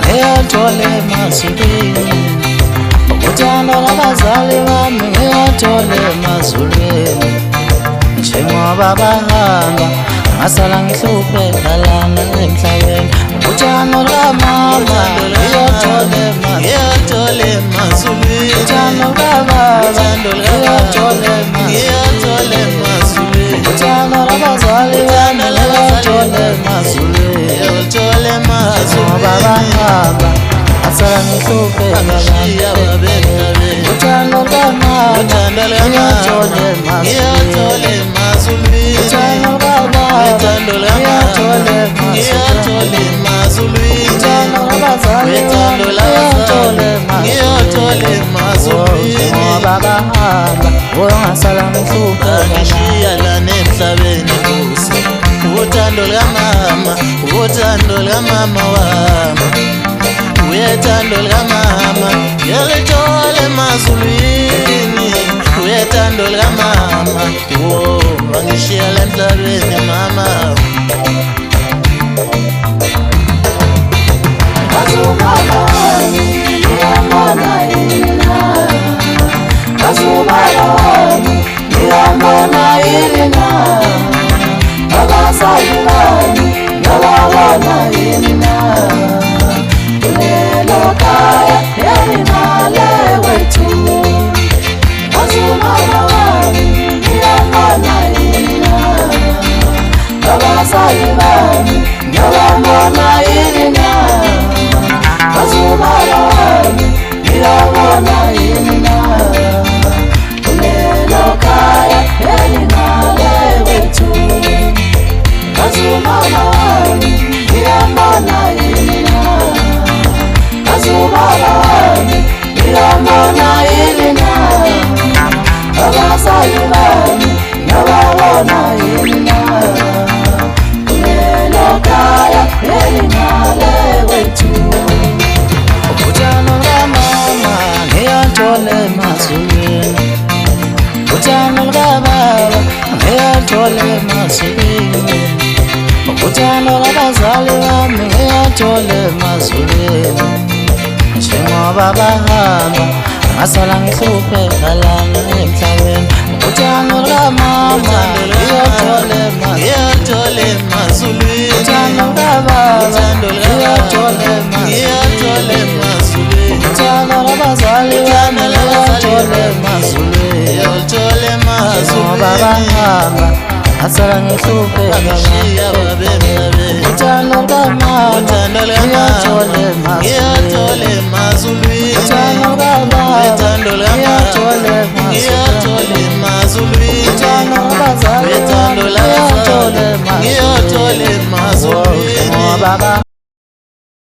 ngiyathola emazulwini, uthando lwabazali bami ngiyathola emazulwini. Njengoba bahamba ngasala ngihlupheka lana emhlabeni, uthando lukamama ngiyathola emazulwini, uthando lukababa ngiyathola emazulwini, uthando lwabazali bami ngiyathola emazulwini. Njengoba bahamba ngasala ngihlupheka lana emhlabeni, uthando lukamama ngiyathola emazulwini, uthando lukababa ngiyathola emazulwini, uthando lwabazali bami ngiyathola emazulwini. Njengoba bahamba ngasala ngihlupheka lana emhlabeni Nkosi, uthando lukamama, uthando lukamama wami, uthando lukamama ngiyaluthola emazulwini, uthando lukamama wangishiya la emhlabeni mama. Abazali bami ngiyababona yini na, kulelo khaya elimale wethu. Bazumala bami ngiyababona yini na, abazali bami ngiyababona yini na, bazumala bami ngiyababona yini na, kulelo khaya elimale wethu. Bazumala bami ngiyabona yini na, bazumala bami ngiyabona yini na, abazali bami ngiyababona yini na, kulelo khaya elimale wethu. Uthando lukamama ngiyathola emazulwini, uthando lukababa ngiyathola emazulwini, uthando lwabazali bami ngiyathola emazulwini. Njengoba bahamba ngasala ngihlupheka lana emhlabeni, uthando lukamama ngiyathola emazulwini, uthando lukababa ngiyathola emazulwini, uthando lwabazali bami ngiyathola emazulwini. Njengoba bahamba ngasala ngihlupheka lana emhlabeni, uthando lukamama ngiyathola emazulwini, uthando lukababa ngiyathola emazulwini, uthando lwabazali bami ngiyathola emazulwini.